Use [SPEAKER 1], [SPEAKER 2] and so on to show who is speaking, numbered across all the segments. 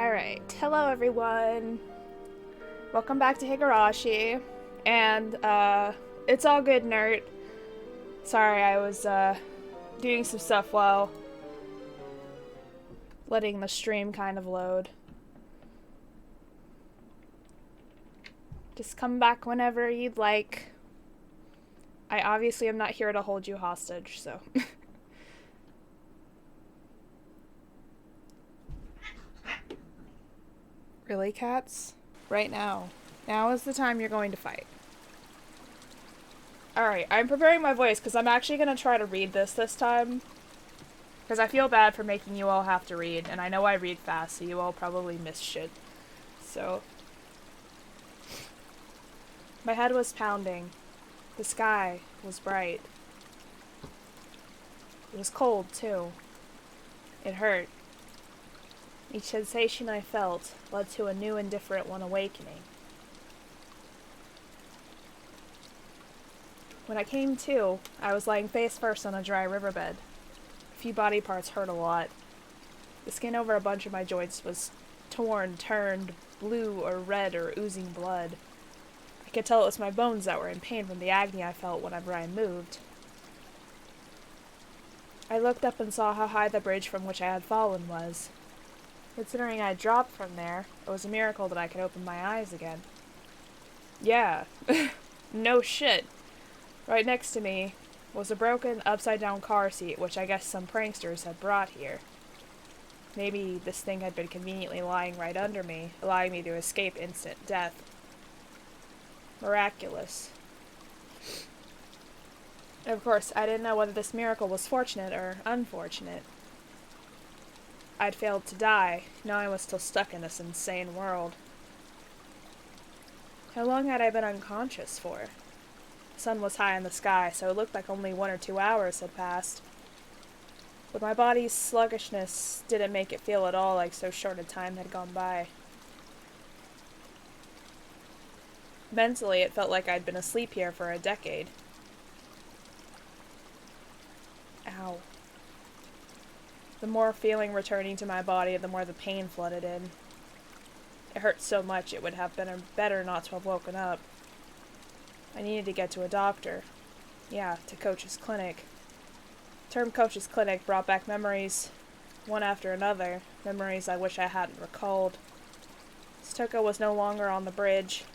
[SPEAKER 1] Alright, hello everyone. Welcome back to Higurashi. And, it's all good, nerd. Sorry, I was, doing some stuff while letting the stream kind of load. Just come back whenever you'd like. I obviously am not here to hold you hostage, so. Really, cats? Right now. Now is the time you're going to fight. Alright, I'm preparing my voice because I'm actually going to try to read this time. Because I feel bad for making you all have to read, and I know I read fast, so you all probably miss shit. So. My head was pounding. The sky was bright. It was cold, too. It hurt. Each sensation I felt led to a new and different one awakening. When I came to, I was lying face first on a dry riverbed. A few body parts hurt a lot. The skin over a bunch of my joints was torn, turned blue or red or oozing blood. I could tell it was my bones that were in pain from the agony I felt whenever I moved. I looked up and saw how high the bridge from which I had fallen was. Considering I had dropped from there, it was a miracle that I could open my eyes again. Yeah, no shit. Right next to me was a broken, upside-down car seat, which I guess some pranksters had brought here. Maybe this thing had been conveniently lying right under me, allowing me to escape instant death. Miraculous. Of course, I didn't know whether this miracle was fortunate or unfortunate. I'd failed to die, now I was still stuck in this insane world. How long had I been unconscious for? The sun was high in the sky, so it looked like only 1 or 2 hours had passed. But my body's sluggishness didn't make it feel at all like so short a time had gone by. Mentally, it felt like I'd been asleep here for a decade. Ow. The more feeling returning to my body, the more the pain flooded in. It hurt so much it would have been better not to have woken up. I needed to get to a doctor. Yeah, to Coach's clinic. The term Coach's clinic brought back memories, one after another, memories I wish I hadn't recalled. Tsutoka was no longer on the bridge.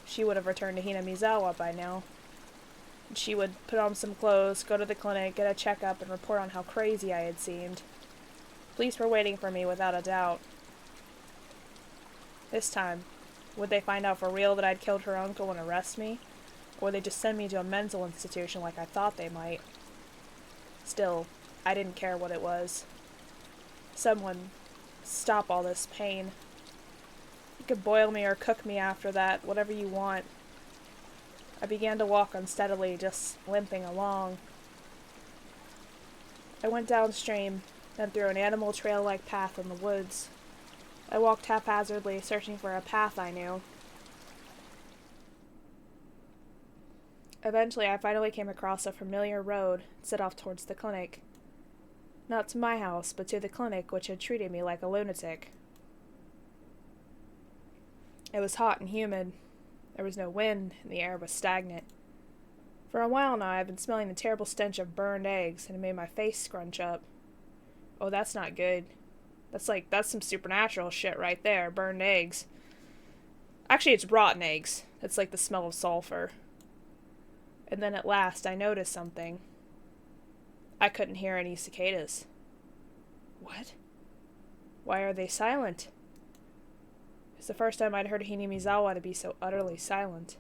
[SPEAKER 1] She would have returned to Hinamizawa by now. And she would put on some clothes, go to the clinic, get a checkup, and report on how crazy I had seemed. Police were waiting for me without a doubt. This time, would they find out for real that I'd killed her uncle and arrest me? Or would they just send me to a mental institution like I thought they might? Still, I didn't care what it was. Someone, stop all this pain. You could boil me or cook me after that, whatever you want. I began to walk unsteadily, just limping along. I went downstream, then through an animal trail-like path in the woods. I walked haphazardly, searching for a path I knew. Eventually, I finally came across a familiar road and set off towards the clinic. Not to my house, but to the clinic, which had treated me like a lunatic. It was hot and humid. There was no wind, and the air was stagnant. For a while now, I've been smelling the terrible stench of burned eggs, and it made my face scrunch up. Oh, that's not good. That's some supernatural shit right there, burned eggs. Actually, it's rotten eggs. It's like the smell of sulfur. And then at last, I noticed something. I couldn't hear any cicadas. What? Why are they silent? It's the first time I'd heard Hinamizawa to be so utterly silent.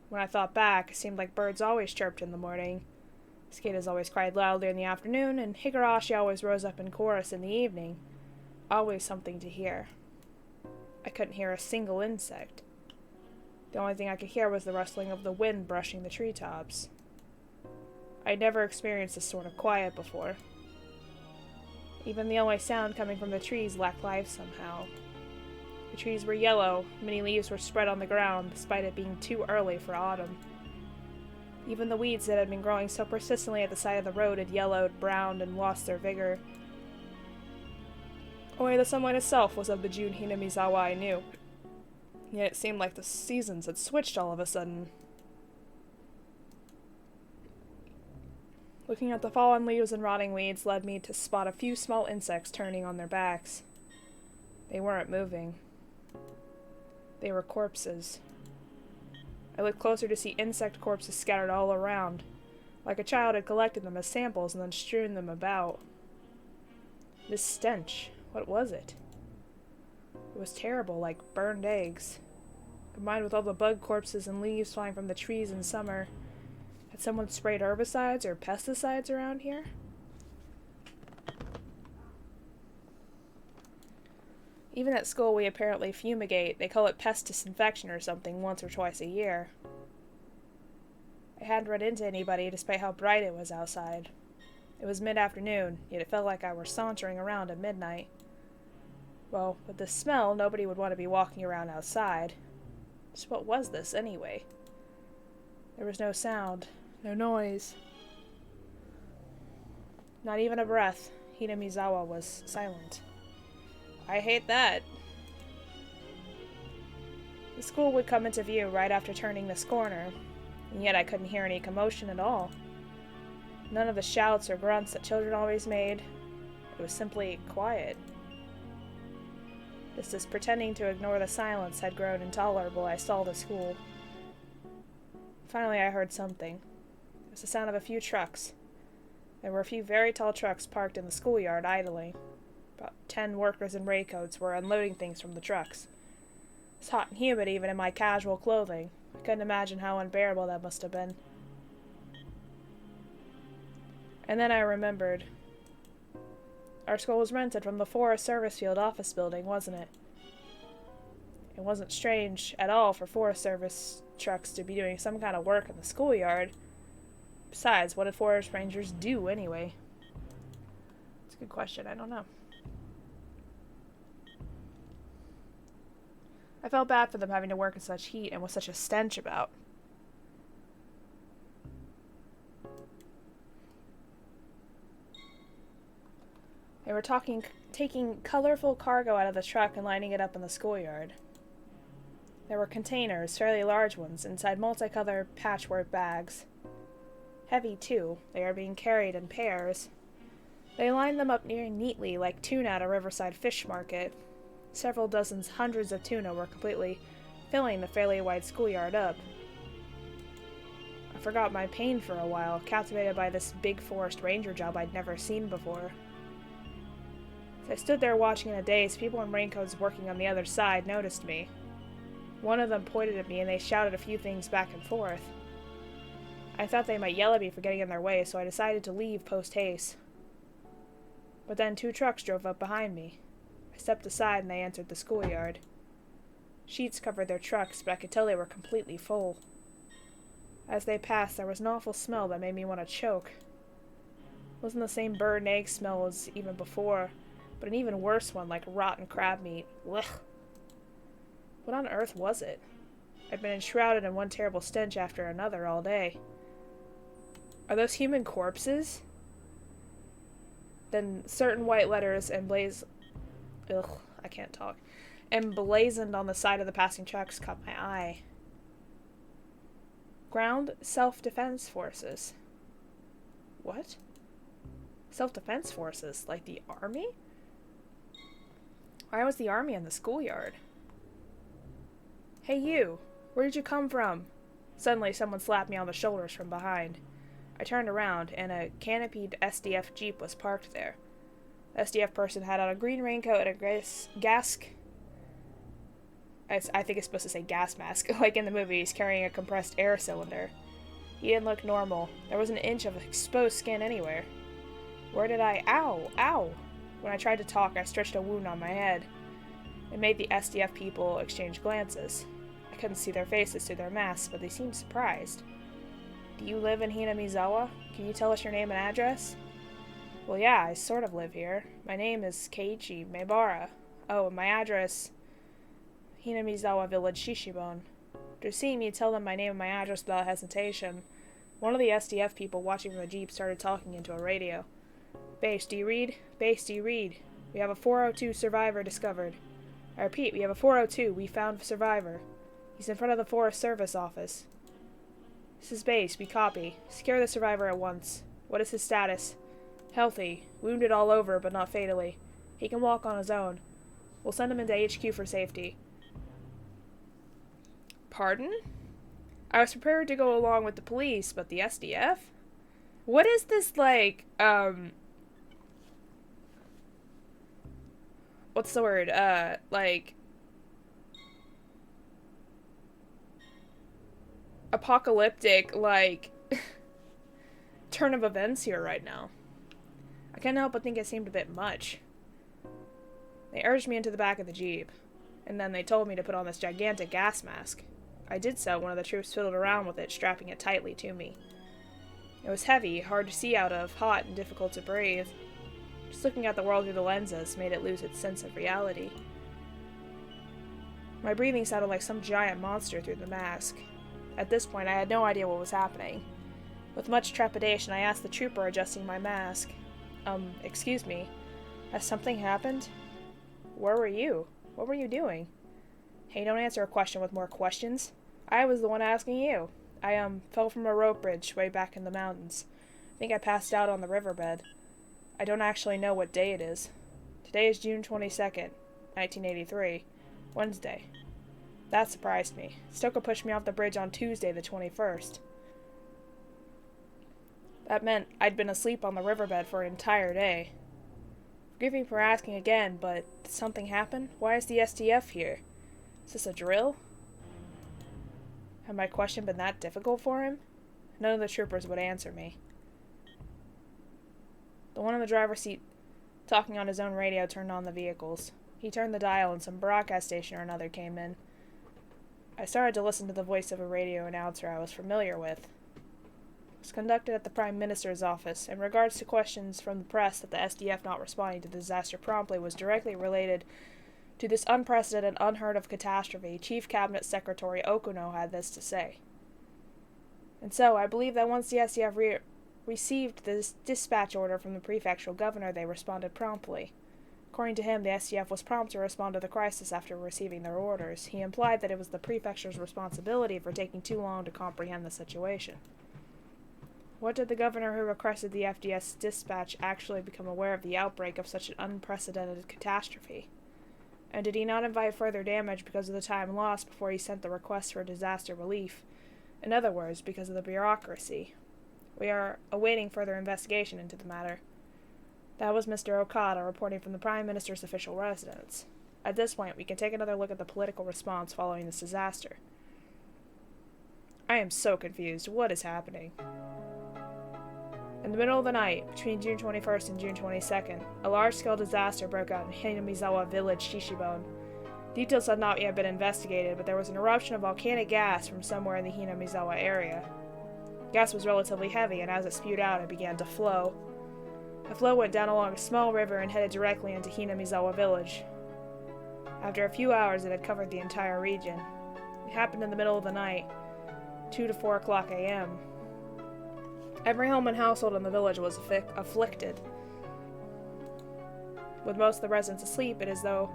[SPEAKER 1] When I thought back, it seemed like birds always chirped in the morning. Cicadas always cried loudly in the afternoon, and Higurashi always rose up in chorus in the evening. Always something to hear. I couldn't hear a single insect. The only thing I could hear was the rustling of the wind brushing the treetops. I'd never experienced this sort of quiet before. Even the only sound coming from the trees lacked life somehow. The trees were yellow, many leaves were spread on the ground, despite it being too early for autumn. Even the weeds that had been growing so persistently at the side of the road had yellowed, browned, and lost their vigor. Only the sunlight itself was of the June Hinamizawa I knew. Yet it seemed like the seasons had switched all of a sudden. Looking at the fallen leaves and rotting weeds led me to spot a few small insects turning on their backs. They weren't moving. They were corpses. I looked closer to see insect corpses scattered all around, like a child had collected them as samples and then strewn them about. This stench, what was it? It was terrible, like burned eggs. Combined with all the bug corpses and leaves flying from the trees in summer, had someone sprayed herbicides or pesticides around here? Even at school we apparently fumigate. They call it pest disinfection or something once or twice a year. I hadn't run into anybody despite how bright it was outside. It was mid-afternoon, yet it felt like I were sauntering around at midnight. Well, with the smell, nobody would want to be walking around outside. So what was this, anyway? There was no sound, no noise. Not even a breath. Hinamizawa was silent. I hate that. The school would come into view right after turning this corner, and yet I couldn't hear any commotion at all. None of the shouts or grunts that children always made. It was simply quiet. Just as pretending to ignore the silence had grown intolerable, I stalled the school. Finally, I heard something. It was the sound of a few trucks. There were a few very tall trucks parked in the schoolyard idling. About 10 workers in raincoats were unloading things from the trucks. It was hot and humid even in my casual clothing. I couldn't imagine how unbearable that must have been. And then I remembered. Our school was rented from the Forest Service Field office building, wasn't it? It wasn't strange at all for Forest Service trucks to be doing some kind of work in the schoolyard. Besides, what did forest rangers do anyway? It's a good question, I don't know. I felt bad for them having to work in such heat and with such a stench about. They were taking colorful cargo out of the truck and lining it up in the schoolyard. There were containers, fairly large ones, inside multicolored patchwork bags. Heavy, too. They were being carried in pairs. They lined them up neatly like tuna at a riverside fish market. Several dozens, hundreds of tuna were completely filling the fairly wide schoolyard up. I forgot my pain for a while, captivated by this big forest ranger job I'd never seen before. As I stood there watching in a daze, people in raincoats working on the other side noticed me. One of them pointed at me and they shouted a few things back and forth. I thought they might yell at me for getting in their way, so I decided to leave post-haste. But then 2 trucks drove up behind me. I stepped aside and they entered the schoolyard. Sheets covered their trucks, but I could tell they were completely full. As they passed, there was an awful smell that made me want to choke. It wasn't the same bird and egg smell as even before, but an even worse one, like rotten crab meat. Ugh. What on earth was it? I'd been enshrouded in one terrible stench after another all day. Are those human corpses? Then certain white letters emblazoned on the side of the passing trucks caught my eye. Ground Self-Defense Forces. What? Self-Defense Forces? Like the army? Why was the army in the schoolyard? Hey you! Where did you come from? Suddenly someone slapped me on the shoulders from behind. I turned around, and a canopied SDF Jeep was parked there. The SDF person had on a green raincoat and a I think it's supposed to say gas mask, like in the movies, carrying a compressed air cylinder. He didn't look normal. There wasn't an inch of exposed skin anywhere. Ow! Ow! When I tried to talk, I stretched a wound on my head. It made the SDF people exchange glances. I couldn't see their faces through their masks, but they seemed surprised. Do you live in Hinamizawa? Can you tell us your name and address? Well, yeah, I sort of live here. My name is Keiichi Maebara. Oh, and my address... Hinamizawa Village, Shishibon. To see me, tell them my name and my address without hesitation. One of the SDF people watching from the Jeep started talking into a radio. Base, do you read? Base, do you read? We have a 402 survivor discovered. I repeat, we have a 402. We found a survivor. He's in front of the Forest Service office. This is base. We copy. Secure the survivor at once. What is his status? Healthy. Wounded all over, but not fatally. He can walk on his own. We'll send him into HQ for safety. Pardon? I was prepared to go along with the police, but the SDF? What is this, like, what's the word? Like, apocalyptic, like, turn of events here right now. I can't help but think it seemed a bit much. They urged me into the back of the Jeep, and then they told me to put on this gigantic gas mask. I did so. One of the troops fiddled around with it, strapping it tightly to me. It was heavy, hard to see out of, hot, and difficult to breathe. Just looking at the world through the lenses made it lose its sense of reality. My breathing sounded like some giant monster through the mask. At this point, I had no idea what was happening. With much trepidation, I asked the trooper adjusting my mask, excuse me, has something happened? Where were you? What were you doing? Hey, don't answer a question with more questions. I was the one asking you. I, fell from a rope bridge way back in the mountains. I think I passed out on the riverbed. I don't actually know what day it is. Today is June 22nd, 1983. Wednesday. That surprised me. Stoker pushed me off the bridge on Tuesday, the 21st. That meant I'd been asleep on the riverbed for an entire day. Forgive me for asking again, but did something happen? Why is the SDF here? Is this a drill? Had my question been that difficult for him? None of the troopers would answer me. The one in the driver's seat, talking on his own radio, turned on the vehicles. He turned the dial and some broadcast station or another came in. I started to listen to the voice of a radio announcer I was familiar with. It was conducted at the Prime Minister's office. In regards to questions from the press that the SDF not responding to the disaster promptly was directly related to this unprecedented, unheard-of catastrophe, Chief Cabinet Secretary Okuno had this to say. And so, I believe that once the SDF received this dispatch order from the prefectural governor, they responded promptly. According to him, the SDF was prompt to respond to the crisis after receiving their orders. He implied that it was the prefecture's responsibility for taking too long to comprehend the situation. What did the governor who requested the FDS dispatch actually become aware of the outbreak of such an unprecedented catastrophe? And did he not invite further damage because of the time lost before he sent the request for disaster relief? In other words, because of the bureaucracy. We are awaiting further investigation into the matter. That was Mr. Okada reporting from the Prime Minister's official residence. At this point, we can take another look at the political response following this disaster. I am so confused. What is happening? In the middle of the night, between June 21st and June 22nd, a large-scale disaster broke out in Hinamizawa village, Shishibone. Details had not yet been investigated, but there was an eruption of volcanic gas from somewhere in the Hinamizawa area. Gas was relatively heavy, and as it spewed out, it began to flow. The flow went down along a small river and headed directly into Hinamizawa village. After a few hours, it had covered the entire region. It happened in the middle of the night, 2 to 4 o'clock a.m. Every home and household in the village was afflicted. With most of the residents asleep, it is though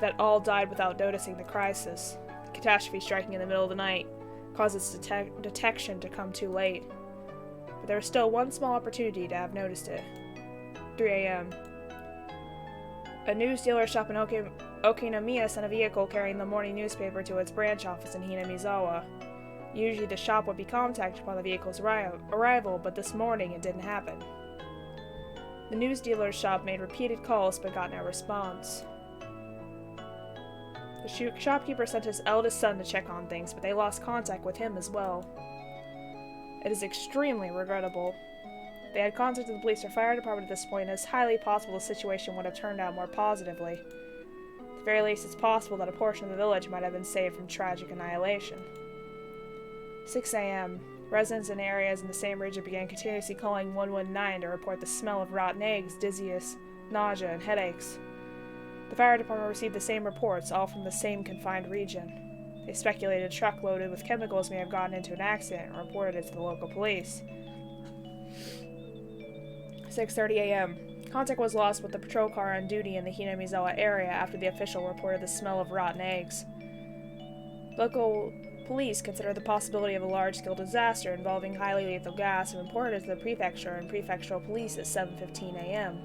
[SPEAKER 1] that all died without noticing the crisis. The catastrophe striking in the middle of the night caused its detection to come too late. But there was still one small opportunity to have noticed it. 3 a.m. A news dealer shop in Okinomiya sent a vehicle carrying the morning newspaper to its branch office in Hinamizawa. Usually the shop would be contacted upon the vehicle's arrival, but this morning it didn't happen. The news dealer's shop made repeated calls but got no response. The shopkeeper sent his eldest son to check on things, but they lost contact with him as well. It is extremely regrettable. If they had contacted the police or fire department at this point, it is highly possible the situation would have turned out more positively. At the very least, it's possible that a portion of the village might have been saved from tragic annihilation. 6 a.m. Residents in areas in the same region began continuously calling 119 to report the smell of rotten eggs, dizziness, nausea, and headaches. The fire department received the same reports, all from the same confined region. They speculated a truck loaded with chemicals may have gotten into an accident and reported it to the local police. 6:30 a.m. Contact was lost with the patrol car on duty in the Hinamizawa area after the official reported the smell of rotten eggs. Local police considered the possibility of a large-scale disaster involving highly lethal gas and reported it to the prefecture and prefectural police at 7:15 a.m.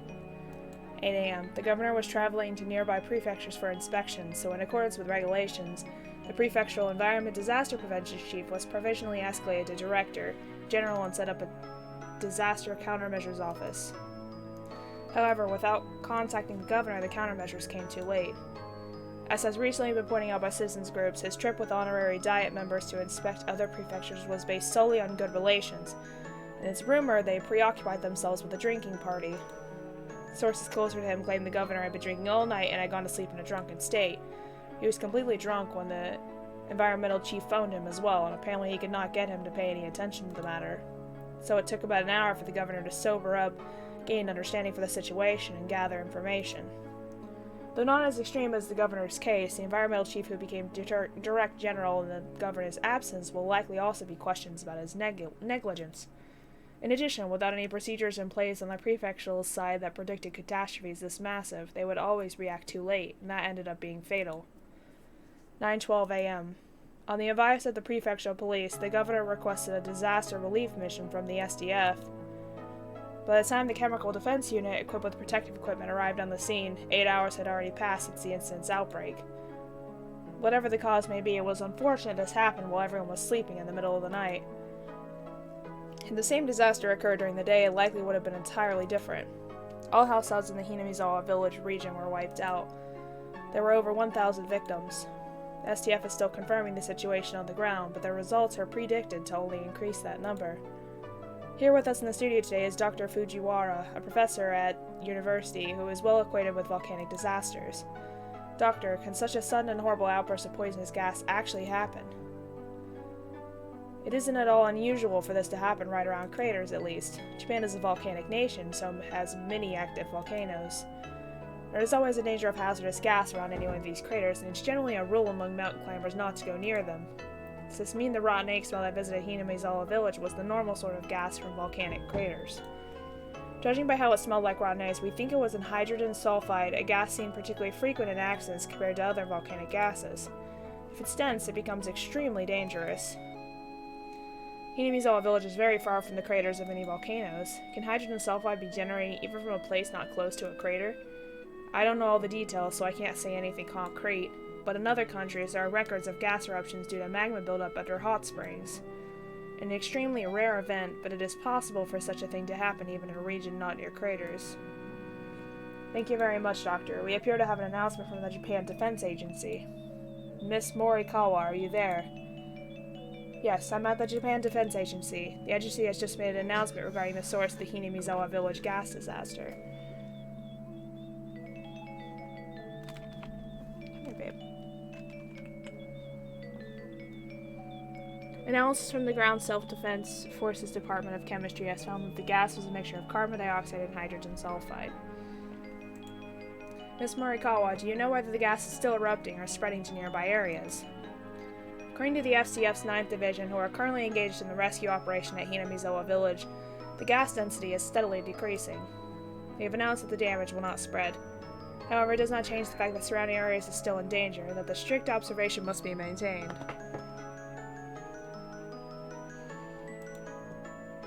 [SPEAKER 1] 8 a.m. The governor was traveling to nearby prefectures for inspections, so in accordance with regulations, the prefectural environment disaster prevention chief was provisionally escalated to director general and set up a disaster countermeasures office. However, without contacting the governor, the countermeasures came too late. As has recently been pointed out by citizens groups, his trip with honorary Diet members to inspect other prefectures was based solely on good relations, and it's rumored they preoccupied themselves with a drinking party. Sources closer to him claimed the governor had been drinking all night and had gone to sleep in a drunken state. He was completely drunk when the environmental chief phoned him as well, and apparently he could not get him to pay any attention to the matter. So it took about an hour for the governor to sober up, gain understanding for the situation, and gather information. Though not as extreme as the governor's case, the environmental chief who became direct general in the governor's absence will likely also be questions about his negligence. In addition, without any procedures in place on the prefectural side that predicted catastrophes this massive, they would always react too late, and that ended up being fatal. 9:12 a.m. On the advice of the prefectural police, the governor requested a disaster relief mission from the SDF. By the time the Chemical Defense Unit, equipped with protective equipment, arrived on the scene, 8 hours had already passed since the incident's outbreak. Whatever the cause may be, it was unfortunate this happened while everyone was sleeping in the middle of the night. If the same disaster occurred during the day, it likely would have been entirely different. All households in the Hinamizawa village region were wiped out. There were over 1,000 victims. The STF is still confirming the situation on the ground, but their results are predicted to only increase that number. Here with us in the studio today is Dr. Fujiwara, a professor at university who is well acquainted with volcanic disasters. Doctor, can such a sudden and horrible outburst of poisonous gas actually happen? It isn't at all unusual for this to happen right around craters, at least. Japan is a volcanic nation, so it has many active volcanoes. There is always a danger of hazardous gas around any one of these craters, and it's generally a rule among mountain climbers not to go near them. Does this mean the rotten egg smell that visited Hinamizawa village was the normal sort of gas from volcanic craters? Judging by how it smelled like rotten eggs, we think it was an hydrogen sulfide, a gas seen particularly frequent in accidents compared to other volcanic gases. If it's dense, it becomes extremely dangerous. Hinamizawa village is very far from the craters of any volcanoes. Can hydrogen sulfide be generated even from a place not close to a crater? I don't know all the details, so I can't say anything concrete, but in other countries there are records of gas eruptions due to magma buildup under hot springs. An extremely rare event, but it is possible for such a thing to happen even in a region not near craters. Thank you very much, Doctor. We appear to have an announcement from the Japan Defense Agency. Miss Morikawa, are you there? Yes, I'm at the Japan Defense Agency. The agency has just made an announcement regarding the source of the Hinamizawa village gas disaster. Analysis from the Ground Self-Defense Forces Department of Chemistry has found that the gas was a mixture of carbon dioxide and hydrogen sulfide. Ms. Morikawa, do you know whether the gas is still erupting or spreading to nearby areas? According to the FCF's 9th Division, who are currently engaged in the rescue operation at Hinamizawa village, the gas density is steadily decreasing. They have announced that the damage will not spread. However, it does not change the fact that surrounding areas are still in danger and that the strict observation must be maintained.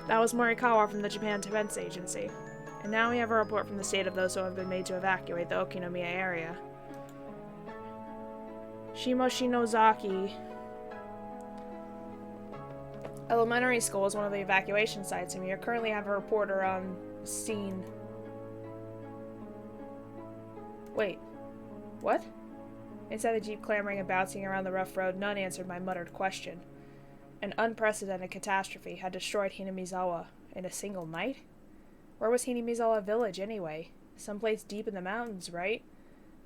[SPEAKER 1] That was Morikawa from the Japan Defense Agency. And now we have a report from the state of those who have been made to evacuate the Okinomiya area. Shimoshinozaki Elementary School is one of the evacuation sites, and we currently have a reporter on scene. Wait. What? Inside the jeep clambering and bouncing around the rough road, none answered my muttered question. An unprecedented catastrophe had destroyed Hinamizawa in a single night? Where was Hinamizawa village, anyway? Someplace deep in the mountains, right?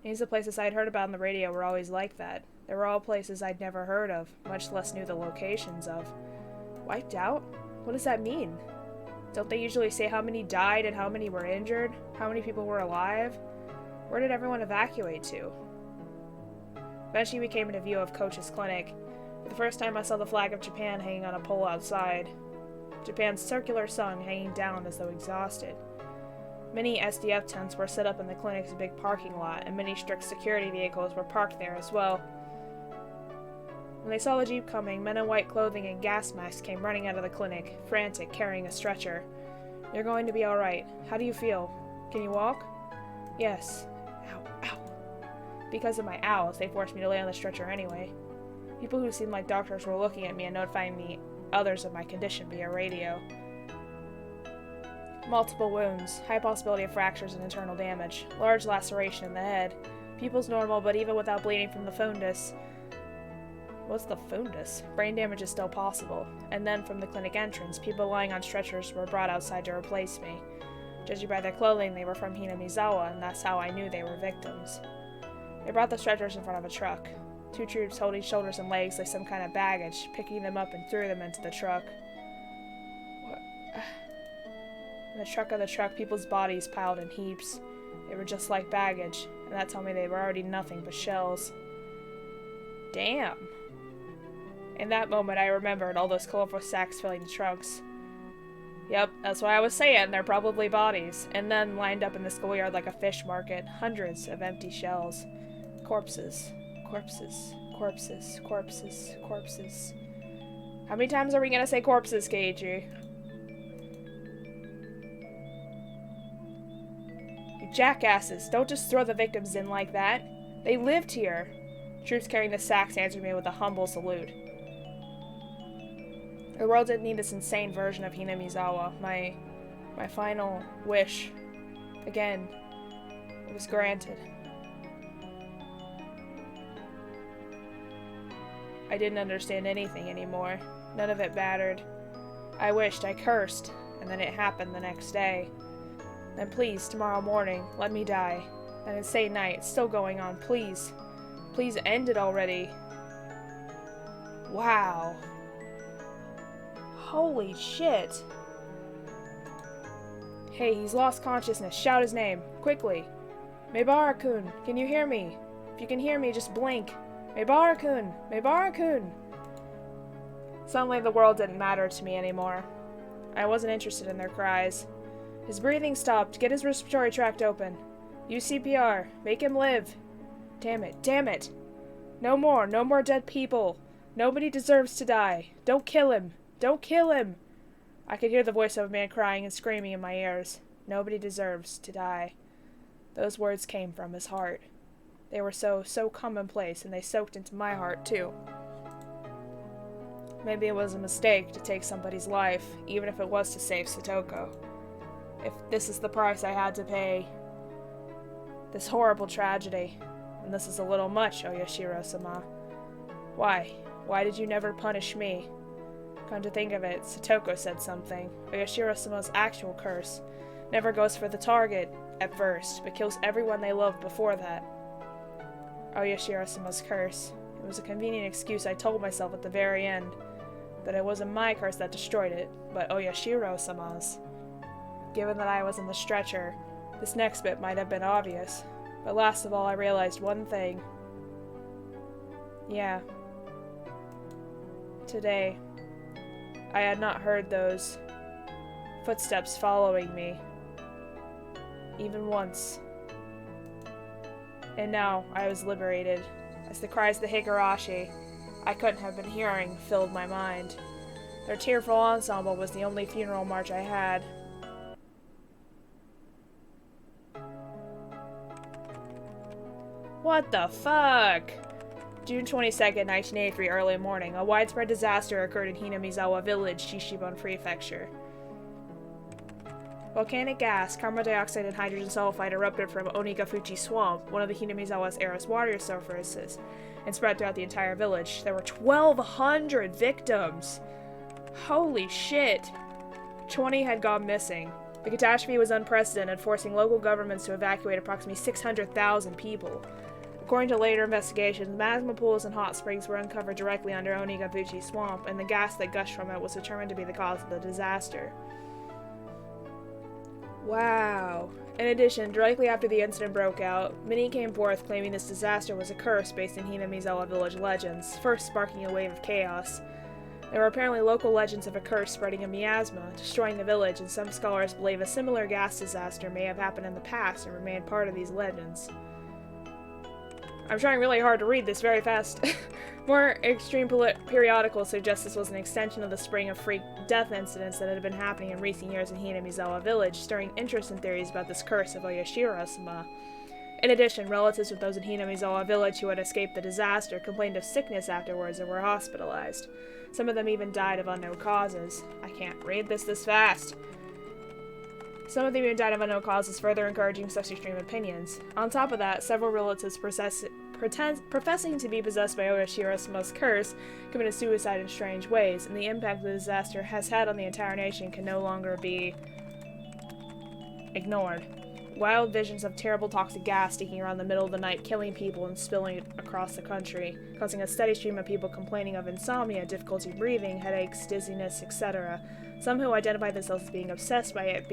[SPEAKER 1] These the places I'd heard about on the radio were always like that. They were all places I'd never heard of, much less knew the locations of. Wiped out? What does that mean? Don't they usually say how many died and how many were injured? How many people were alive? Where did everyone evacuate to? Eventually we came into view of Coach's clinic. For the first time I saw the flag of Japan hanging on a pole outside. Japan's circular sun hanging down as though exhausted. Many SDF tents were set up in the clinic's big parking lot, and many strict security vehicles were parked there as well. When they saw the jeep coming, men in white clothing and gas masks came running out of the clinic, frantic, carrying a stretcher. "You're going to be alright. How do you feel? Can you walk?" "Yes." Ow, ow. Because of my owls, they forced me to lay on the stretcher anyway. People who seemed like doctors were looking at me and notifying me others of my condition via radio. Multiple wounds, high possibility of fractures and internal damage, large laceration in the head. Pupils normal, but even without bleeding from the fundus. What's the fundus? Brain damage is still possible. And then from the clinic entrance, people lying on stretchers were brought outside to replace me. Judging by their clothing, they were from Hinamizawa, and that's how I knew they were victims. They brought the stretchers in front of a truck. 2 troops holding shoulders and legs like some kind of baggage, picking them up and threw them into the truck. In the truck of the truck, people's bodies piled in heaps. They were just like baggage, and that told me they were already nothing but shells. Damn. In that moment, I remembered all those colorful sacks filling the trunks. Yep, that's what I was saying, they're probably bodies. And then, lined up in the schoolyard like a fish market, hundreds of empty shells. Corpses. Corpses. Corpses. Corpses. Corpses. How many times are we gonna say corpses, Keiji? You jackasses, don't just throw the victims in like that. They lived here. Troops carrying the sacks answered me with a humble salute. The world didn't need this insane version of Hinamizawa. My final wish. Again, it was granted. I didn't understand anything anymore. None of it mattered. I wished, I cursed, and then it happened the next day. Then please, tomorrow morning, let me die. That insane night, it's still going on, please. Please end it already. Wow. Holy shit. Hey, he's lost consciousness. Shout his name. Quickly. Maebara-kun, can you hear me? If you can hear me, just blink. Maebara-kun! Maebara-kun! Suddenly the world didn't matter to me anymore. I wasn't interested in their cries. His breathing stopped. Get his respiratory tract open. Use CPR. Make him live. Damn it. Damn it. No more. No more dead people. Nobody deserves to die. Don't kill him. Don't kill him. I could hear the voice of a man crying and screaming in my ears. Nobody deserves to die. Those words came from his heart. They were so commonplace, and they soaked into my heart, too. Maybe it was a mistake to take somebody's life, even if it was to save Satoko. If this is the price I had to pay. This horrible tragedy. And this is a little much, Oyashiro-sama. Why? Why did you never punish me? Come to think of it, Satoko said something. Oyashiro-sama's actual curse never goes for the target at first, but kills everyone they love before that. Oyashiro-sama's curse. It was a convenient excuse I told myself at the very end. But it wasn't my curse that destroyed it, but Oyashiro-sama's. Given that I was in the stretcher, this next bit might have been obvious. But last of all, I realized one thing. Yeah. Today, I had not heard those footsteps following me. Even once. And now I was liberated, as the cries of the Higurashi I couldn't have been hearing filled my mind. Their tearful ensemble was the only funeral march I had. What the fuck? June 22nd, 1983, early morning. A widespread disaster occurred in Hinamizawa Village, Shishibon Prefecture. Volcanic gas, carbon dioxide, and hydrogen sulfide erupted from Onigafuchi Swamp, one of the Hinamizawa's era's water surfaces, and spread throughout the entire village. There were 1,200 victims! Holy shit! 20 had gone missing. The catastrophe was unprecedented, forcing local governments to evacuate approximately 600,000 people. According to later investigations, magma pools and hot springs were uncovered directly under Onigafuchi Swamp, and the gas that gushed from it was determined to be the cause of the disaster. Wow. In addition, directly after the incident broke out, many came forth claiming this disaster was a curse based in Hinamizawa village legends, first sparking a wave of chaos. There were apparently local legends of a curse spreading a miasma, destroying the village, and some scholars believe a similar gas disaster may have happened in the past and remained part of these legends. I'm trying really hard to read this very fast. More extreme periodicals suggest this was an extension of the spring of freak death incidents that had been happening in recent years in Hinamizawa village, stirring interest in theories about this curse of Oyashiro-sama. In addition, relatives of those in Hinamizawa village who had escaped the disaster complained of sickness afterwards and were hospitalized. Some of them even died of unknown causes. I can't read this fast. Some of them even died of unknown causes, further encouraging such extreme opinions. On top of that, several relatives professing to be possessed by Oyashiro-sama's curse committed suicide in strange ways, and the impact the disaster has had on the entire nation can no longer be ignored. Wild visions of terrible toxic gas sticking around the middle of the night, killing people and spilling it across the country, causing a steady stream of people complaining of insomnia, difficulty breathing, headaches, dizziness, etc. Some who identified themselves as being obsessed by it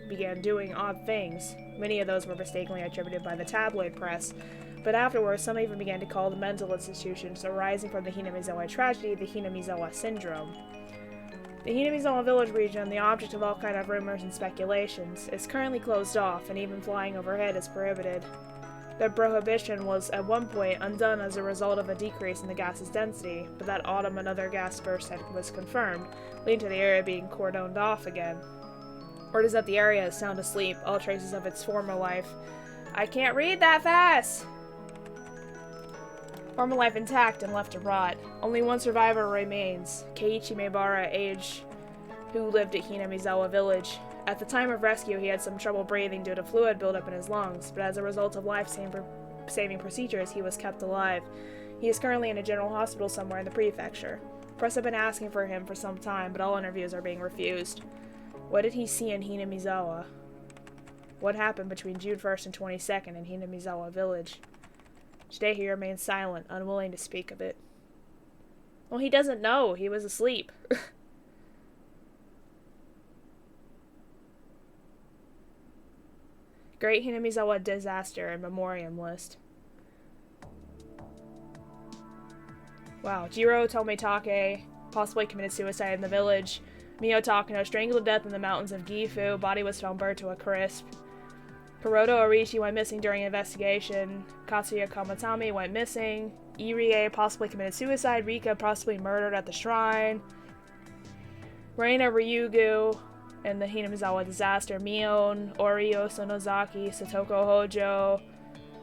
[SPEAKER 1] began doing odd things. Many of those were mistakenly attributed by the tabloid press, but afterwards some even began to call the mental institutions arising from the Hinamizawa tragedy the Hinamizawa syndrome. The Hinamizawa village region, the object of all kinds of rumors and speculations, is currently closed off, and even flying overhead is prohibited. The prohibition was at one point undone as a result of a decrease in the gas's density, but that autumn another gas burst was confirmed, leading to the area being cordoned off again. Word is that the area is sound asleep, all traces of its former life. I can't read that fast! Former life intact and left to rot. Only one survivor remains, Keiichi Maebara, who lived at Hinamizawa village. At the time of rescue, he had some trouble breathing due to fluid buildup in his lungs, but as a result of life-saving procedures, he was kept alive. He is currently in a general hospital somewhere in the prefecture. Press have been asking for him for some time, but all interviews are being refused. What did he see in Hinamizawa? What happened between June 1st and 22nd in Hinamizawa village? Today he remains silent, unwilling to speak of it. Well, he doesn't know. He was asleep. Great Hinamizawa disaster and memoriam list. Wow. Jiro Tomitake possibly committed suicide in the village. Mio Takano strangled to death in the mountains of Gifu. Body was found burnt to a crisp. Kuroda Orishi went missing during investigation. Katsuya Kamatami went missing. Irie possibly committed suicide. Rika possibly murdered at the shrine. Reina Ryugu in the Hinamizawa disaster. Mion, Orio Sonozaki, Satoko Hojo,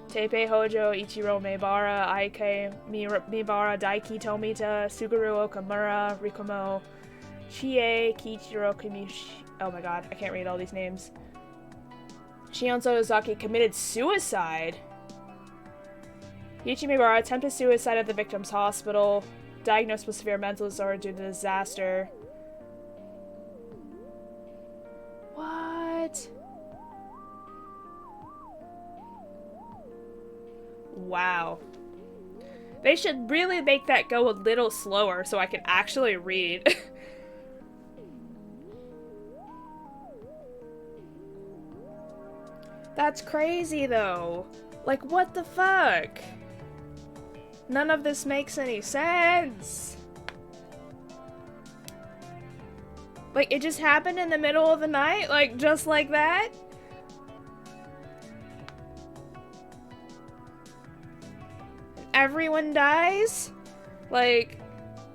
[SPEAKER 1] Teipei Hojo, Ichiro Maebara, Aike Mibara, Daiki Tomita, Suguru Okamura, Rikumo, Chie, Kiichiro Kimishi. Oh my god, I can't read all these names. Shion Sonozaki committed suicide. Yuichi Mibara attempted suicide at the victim's hospital. Diagnosed with severe mental disorder due to the disaster. What? Wow. They should really make that go a little slower so I can actually read. That's crazy, though. Like, what the fuck? None of this makes any sense. Like, it just happened in the middle of the night? Like, just like that? Everyone dies? Like,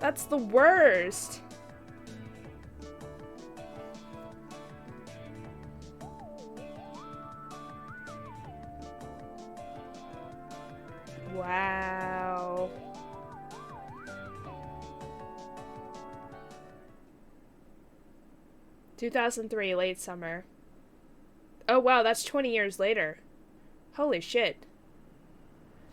[SPEAKER 1] that's the worst. Wow. "2003, late summer." Oh wow, that's 20 years later. Holy shit.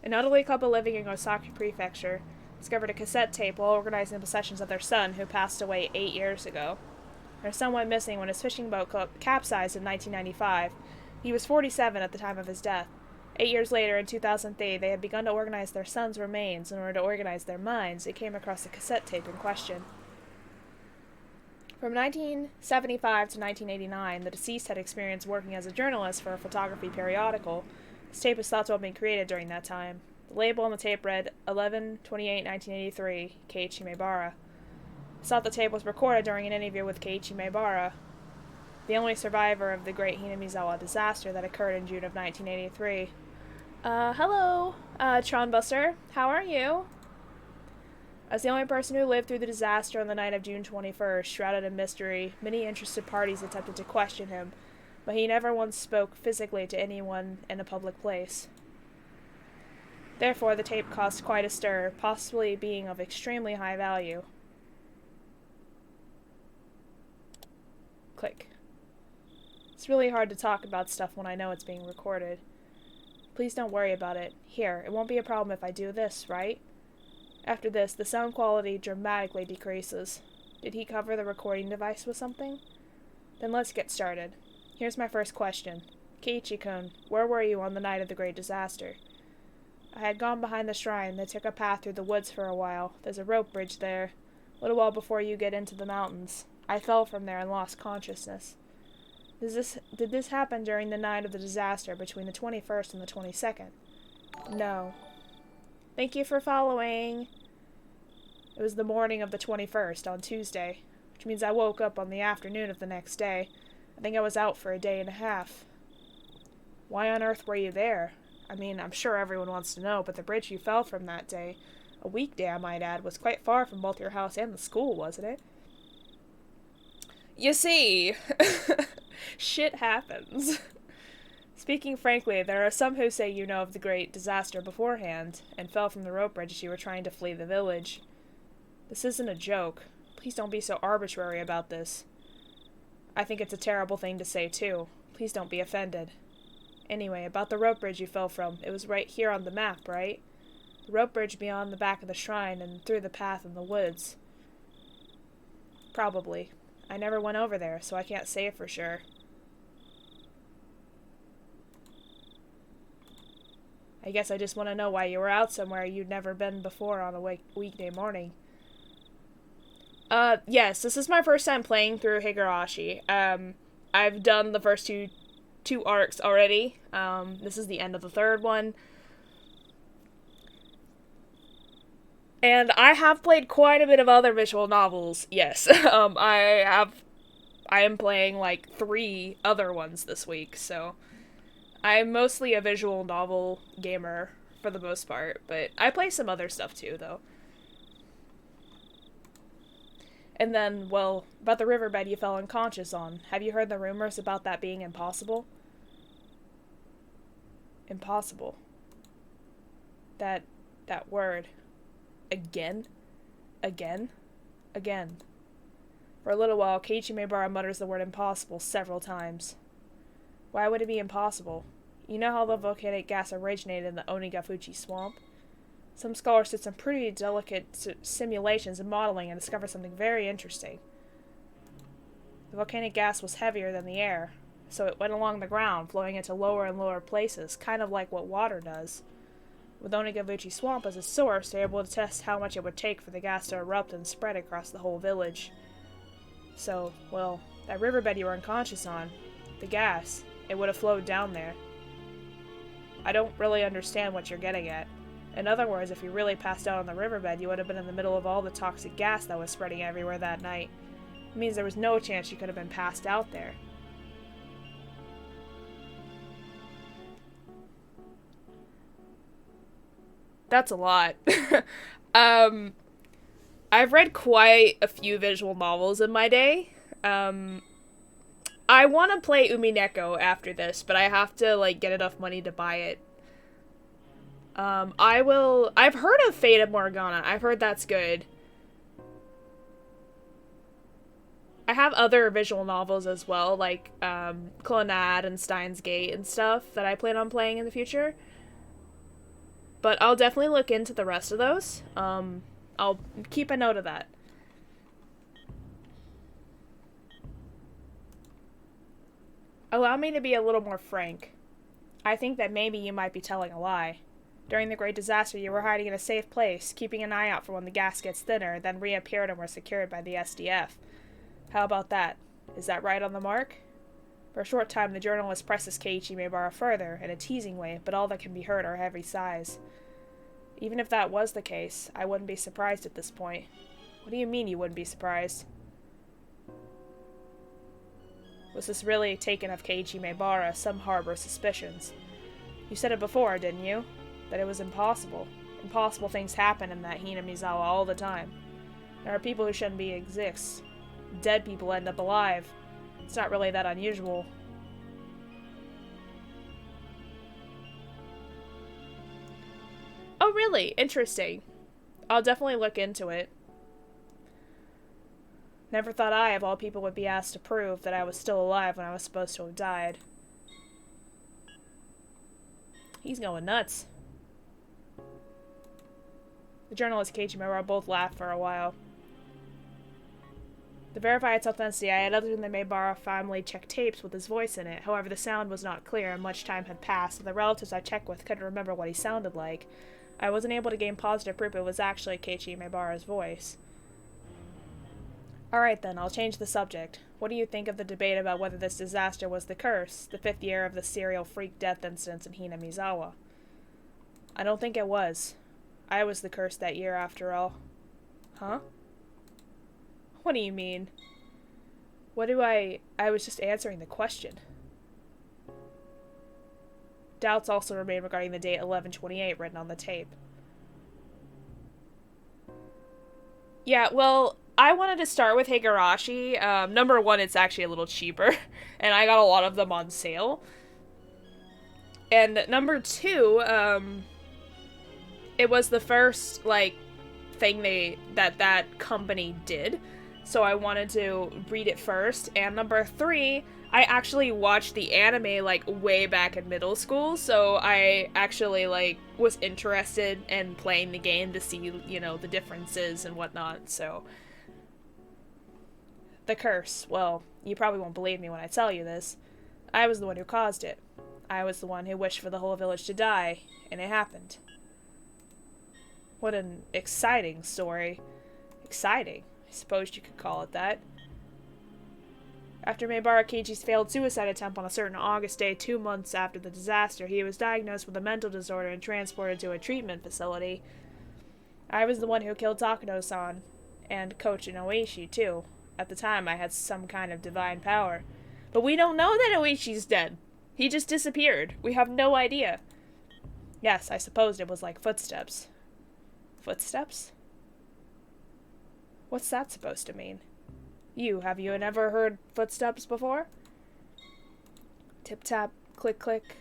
[SPEAKER 1] An elderly couple living in Osaka Prefecture discovered a cassette tape while organizing the possessions of their son, who passed away 8 years ago. Their son went missing when his fishing boat capsized in 1995. He was 47 at the time of his death. 8 years later, in 2003, they had begun to organize their son's remains. In order to organize their minds, they came across the cassette tape in question. From 1975 to 1989, the deceased had experience working as a journalist for a photography periodical. This tape is thought to have been created during that time. The label on the tape read 11/28/1983, Keiichi Maebara. I saw the tape was recorded during an interview with Keiichi Maebara, the only survivor of the Great Hinamizawa disaster that occurred in June of 1983. Hello, Tronbuster. How are you? As the only person who lived through the disaster on the night of June 21st, shrouded in mystery, many interested parties attempted to question him, but he never once spoke physically to anyone in a public place. Therefore, the tape caused quite a stir, possibly being of extremely high value. Click. It's really hard to talk about stuff when I know it's being recorded. Please don't worry about it. Here, it won't be a problem if I do this, right? After this, the sound quality dramatically decreases. Did he cover the recording device with something? Then let's get started. Here's my first question. Keiichi-kun, where were you on the night of the great disaster? I had gone behind the shrine, then took a path through the woods for a while. There's a rope bridge there. A little while before you get into the mountains. I fell from there and lost consciousness. Did this happen during the night of the disaster between the 21st and the 22nd? No. Thank you for following. It was the morning of the 21st, on Tuesday, which means I woke up on the afternoon of the next day. I think I was out for a day and a half. Why on earth were you there? I mean, I'm sure everyone wants to know, but the bridge you fell from that day, a weekday I might add, was quite far from both your house and the school, wasn't it? You see, shit happens. Speaking frankly, there are some who say you know of the great disaster beforehand, and fell from the rope bridge as you were trying to flee the village. This isn't a joke. Please don't be so arbitrary about this. I think it's a terrible thing to say, too. Please don't be offended. Anyway, about the rope bridge you fell from, it was right here on the map, right? The rope bridge beyond the back of the shrine and through the path in the woods. Probably. I never went over there, so I can't say for sure. I guess I just want to know why you were out somewhere you'd never been before on a weekday morning. Yes, this is my first time playing through Higurashi. I've done the first two arcs already. This is the end of the third one. And I have played quite a bit of other visual novels, yes. I am playing like 3 other ones this week, so I'm mostly a visual novel gamer for the most part, but I play some other stuff too, though. And then, well, about the riverbed you fell unconscious on. Have you heard the rumors about that being impossible? Impossible. That word. Again? Again? Again. For a little while, Keiichi Maebara mutters the word impossible several times. Why would it be impossible? You know how the volcanic gas originated in the Onigafuchi swamp? Some scholars did some pretty delicate simulations and modeling and discovered something very interesting. The volcanic gas was heavier than the air, so it went along the ground, flowing into lower and lower places, kind of like what water does. With Onigafuchi swamp as a source, they were able to test how much it would take for the gas to erupt and spread across the whole village. So, well, that riverbed you were unconscious on, the gas, it would have flowed down there. I don't really understand what you're getting at. In other words, if you really passed out on the riverbed, you would have been in the middle of all the toxic gas that was spreading everywhere that night. It means there was no chance you could have been passed out there. That's a lot. I've read quite a few visual novels in my day. I want to play Umineko after this, but I have to, like, get enough money to buy it. I've heard of Fate of Morgana. I've heard that's good. I have other visual novels as well, like, Clonad and Steins Gate and stuff that I plan on playing in the future. But I'll definitely look into the rest of those. I'll keep a note of that. Allow me to be a little more frank. I think that maybe you might be telling a lie. During the Great Disaster, you were hiding in a safe place, keeping an eye out for when the gas gets thinner, then reappeared and were secured by the SDF. How about that? Is that right on the mark? For a short time, the journalist presses Keiichi Maebara further, in a teasing way, but all that can be heard are heavy sighs. Even if that was the case, I wouldn't be surprised at this point. What do you mean you wouldn't be surprised? Was this really taken of Keiichi Maebara? Some harbor suspicions. You said it before, didn't you? That it was impossible. Impossible things happen in that Hinamizawa all the time. There are people who shouldn't exist. Dead people end up alive. It's not really that unusual. Oh, really? Interesting. I'll definitely look into it. Never thought I, of all people, would be asked to prove that I was still alive when I was supposed to have died. He's going nuts. The journalist Keiichi Maebara both laughed for a while. To verify its authenticity, I had others in the Maebara family check tapes with his voice in it. However, the sound was not clear, and much time had passed, and the relatives I checked with couldn't remember what he sounded like. I wasn't able to gain positive proof it was actually Keiichi Maebara's voice. Alright then, I'll change the subject. What do you think of the debate about whether this disaster was the curse, the 5th year of the serial freak death incidents in Hinamizawa? I don't think it was. I was the curse that year, after all. Huh? What do you mean? I was just answering the question. Doubts also remain regarding the date 11/28 written on the tape. Yeah, well, I wanted to start with Higurashi. Number one, it's actually a little cheaper, and I got a lot of them on sale. And number two, it was the first, like, thing that company did. So I wanted to read it first. And number three, I actually watched the anime, like, way back in middle school. So I actually, like, was interested in playing the game to see, you know, the differences and whatnot. So the curse. Well, you probably won't believe me when I tell you this. I was the one who caused it. I was the one who wished for the whole village to die, and it happened. What an exciting story. Exciting, I suppose you could call it that. After Maebara Keiichi's failed suicide attempt on a certain August day 2 months after the disaster, he was diagnosed with a mental disorder and transported to a treatment facility. I was the one who killed Takano-san, and Coach Oishi, too. At the time, I had some kind of divine power. But we don't know that Oishi's dead. He just disappeared. We have no idea. Yes, I supposed it was like footsteps. Footsteps? What's that supposed to mean? Have you never heard footsteps before? Tip-tap, click-click.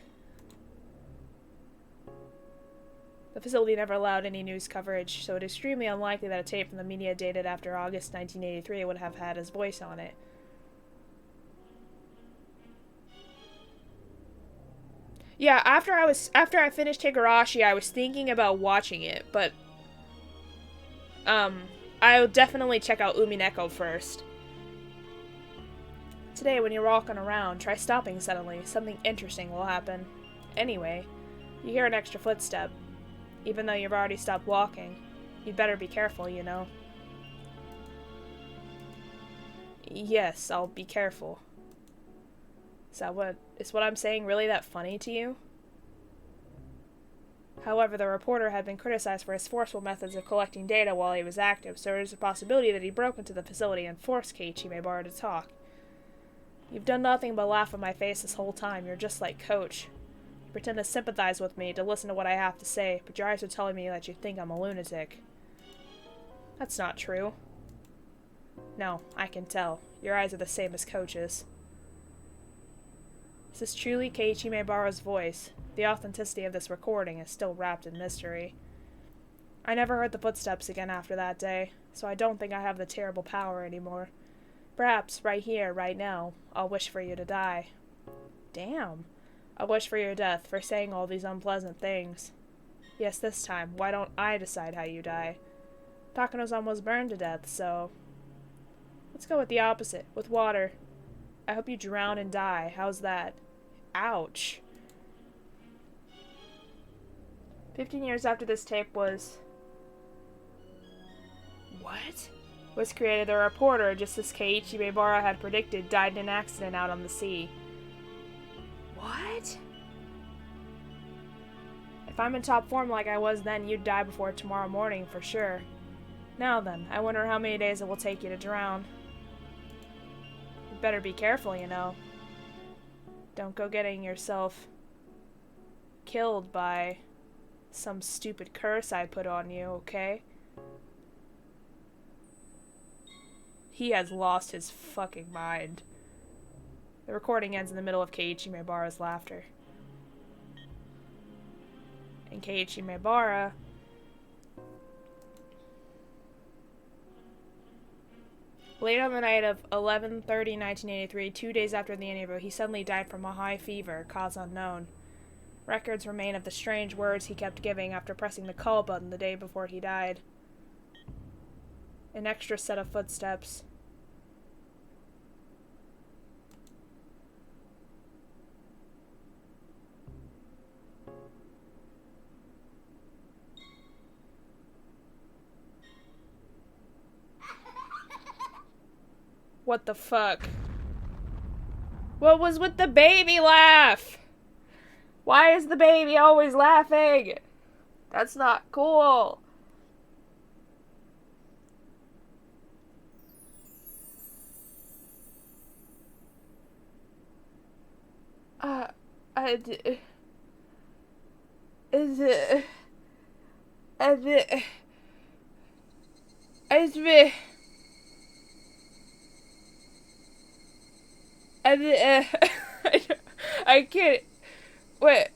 [SPEAKER 1] The facility never allowed any news coverage, so it is extremely unlikely that a tape from the media dated after August 1983 would have had his voice on it. Yeah, after I finished Higurashi, I was thinking about watching it, but I'll definitely check out Umineko first. Today, when you're walking around, try stopping suddenly. Something interesting will happen. Anyway, you hear an extra footstep. Even though you've already stopped walking, you'd better be careful, you know. Yes, I'll be careful. Is what I'm saying really that funny to you? However, the reporter had been criticized for his forceful methods of collecting data while he was active, so there's a possibility that he broke into the facility and forced Keiichi Maebara to talk. You've done nothing but laugh in my face this whole time. You're just like Coach. You pretend to sympathize with me, to listen to what I have to say, but your eyes are telling me that you think I'm a lunatic. That's not true. No, I can tell. Your eyes are the same as Coach's. This is truly Keiichi Maebara's voice. The authenticity of this recording is still wrapped in mystery. I never heard the footsteps again after that day, so I don't think I have the terrible power anymore. Perhaps, right here, right now, I'll wish for you to die. Damn. I'll wish for your death, for saying all these unpleasant things. Yes, this time, why don't I decide how you die? Takano-san was burned to death, so... Let's go with the opposite, with water. I hope you drown and die. How's that? Ouch. 15 years after this tape was... What? Was created, the reporter, just as Keiichi Maebara had predicted, died in an accident out on the sea. What? If I'm in top form like I was then, you'd die before tomorrow morning, for sure. Now then, I wonder how many days it will take you to drown. You better be careful, you know. Don't go getting yourself killed by some stupid curse I put on you, okay? He has lost his fucking mind. The recording ends in the middle of Keiichi Maebara's laughter. And Keiichi Maebara... Late on the night of 11/30/1983, 2 days after the interview, he suddenly died from a high fever, cause unknown. Records remain of the strange words he kept giving after pressing the call button the day before he died. An extra set of footsteps. What the fuck? What was with the baby laugh? Why is the baby always laughing? That's not cool. I can't. What?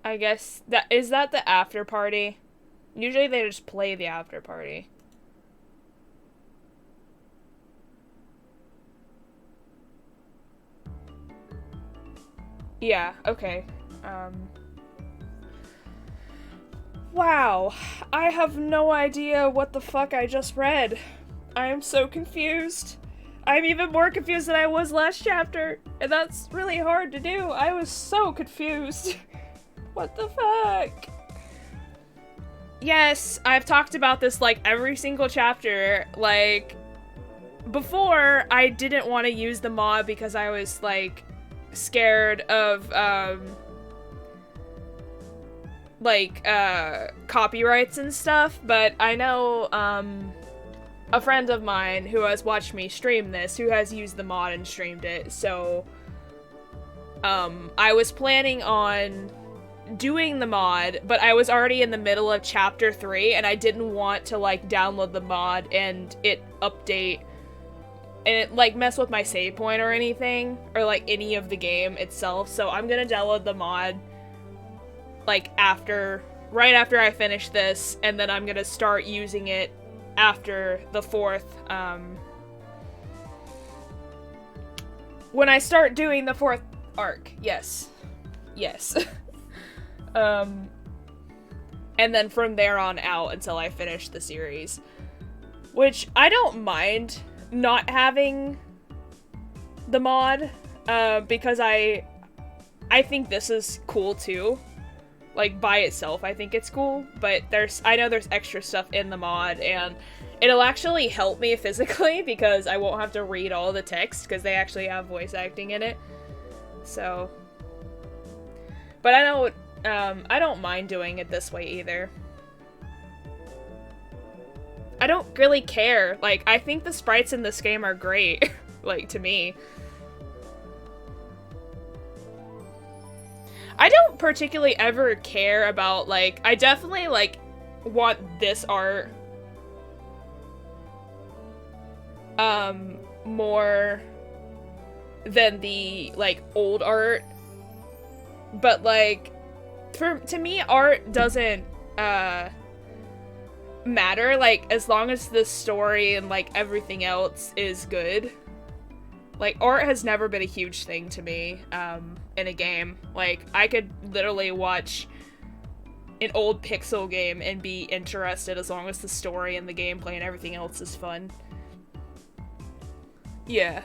[SPEAKER 1] I guess that is that the after party? Usually they just play the after party. Yeah, okay. Wow. I have no idea what the fuck I just read. I am so confused. I'm even more confused than I was last chapter, and that's really hard to do. I was so confused. What the fuck? Yes, I've talked about this like every single chapter. Like, before, I didn't want to use the mod because I was like scared of copyrights and stuff, but I know a friend of mine who has watched me stream this, who has used the mod and streamed it, so I was planning on doing the mod, but I was already in the middle of chapter 3, and I didn't want to like download the mod and it update and it like mess with my save point or anything, or like any of the game itself, so I'm gonna download the mod like right after I finish this, and then I'm gonna start using it after the 4th, when I start doing the 4th arc. Yes. And then from there on out until I finish the series. Which, I don't mind not having the mod, because I think this is cool too. Like, by itself, I think it's cool, but I know there's extra stuff in the mod, and it'll actually help me physically, because I won't have to read all the text, because they actually have voice acting in it. So, but I don't mind doing it this way either. I don't really care. Like, I think the sprites in this game are great, like, to me. I don't particularly ever care about, like, I definitely, like, want this art more than the, like, old art. But, like, to me, art doesn't, matter, like, as long as the story and, like, everything else is good. Like, art has never been a huge thing to me, in a game. Like, I could literally watch an old pixel game and be interested as long as the story and the gameplay and everything else is fun. Yeah.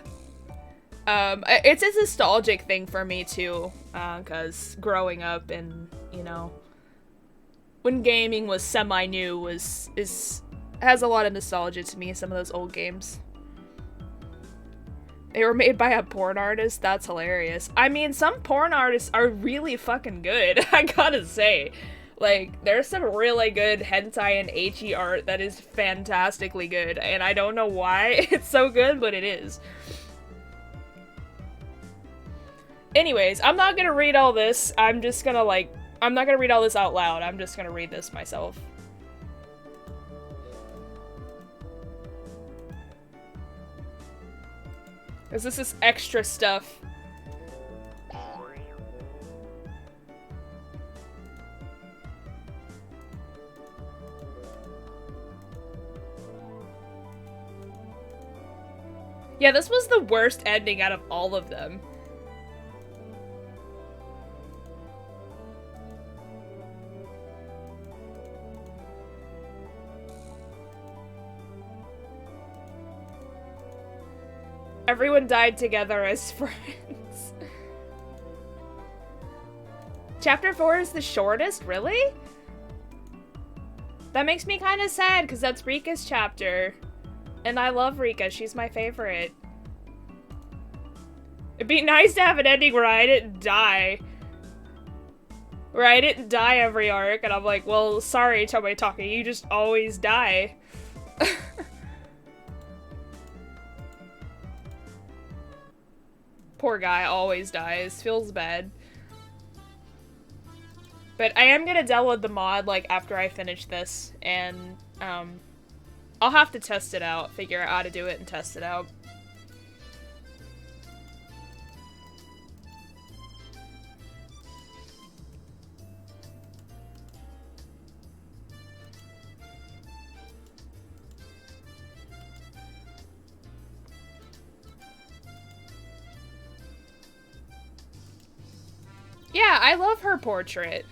[SPEAKER 1] It's a nostalgic thing for me, too, because growing up and, you know, when gaming was semi-new has a lot of nostalgia to me, some of those old games. They were made by a porn artist? That's hilarious. I mean, some porn artists are really fucking good, I gotta say. Like, there's some really good hentai and ecchi art that is fantastically good, and I don't know why it's so good, but it is. Anyways, I'm not gonna read all this. I'm just gonna, like, I'm not gonna read all this out loud. I'm just gonna read this myself. Because this is extra stuff. Yeah, this was the worst ending out of all of them. Everyone died together as friends. Chapter 4 is the shortest? Really? That makes me kind of sad, because that's Rika's chapter. And I love Rika. She's my favorite. It'd be nice to have an ending where I didn't die. Where I didn't die every arc, and I'm like, well, sorry, Tomoetake, you just always die. Poor guy always dies. Feels bad. But I am gonna download the mod, like, after I finish this, and, I'll have to test it out, figure out how to do it and test it out. Yeah, I love her portrait.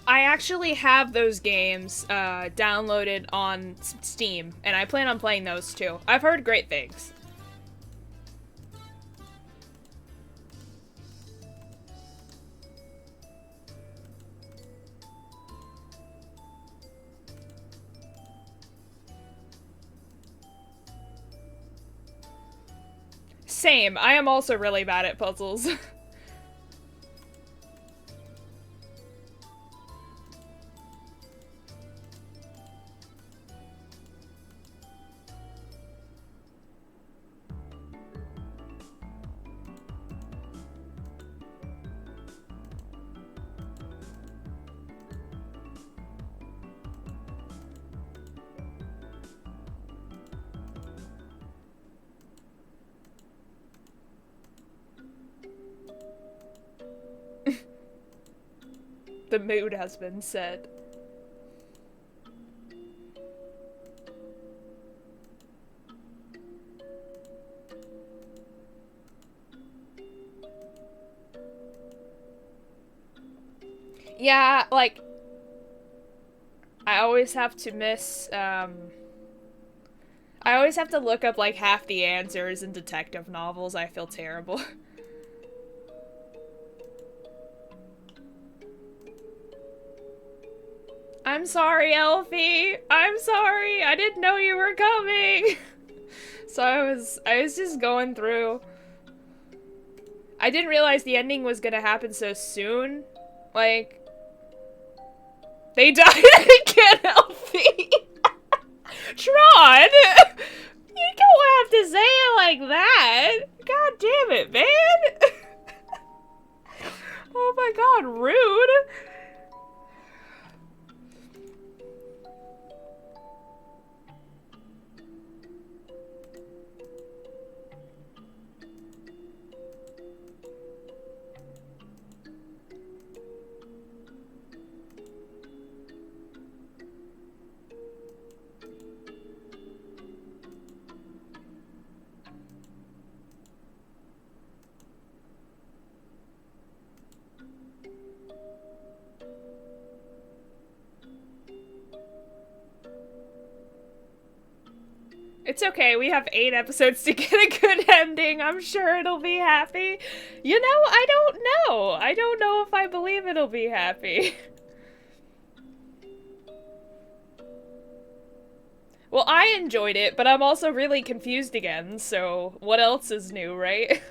[SPEAKER 1] I actually have those games downloaded on Steam, and I plan on playing those too. I've heard great things. Same. I am also really bad at puzzles. The mood has been set. Yeah, like, I always have to miss, I always have to look up, like, half the answers in detective novels. I feel terrible. I'm sorry, Elfie. I'm sorry. I didn't know you were coming. So I was just going through. I didn't realize the ending was gonna happen so soon. Like, they died again, Elfie. Tron! You don't have to say it like that. God damn it, man. Oh my god, rude. It's okay, we have 8 episodes to get a good ending. I'm sure it'll be happy. You know, I don't know. I don't know if I believe it'll be happy. Well, I enjoyed it, but I'm also really confused again, so what else is new, right?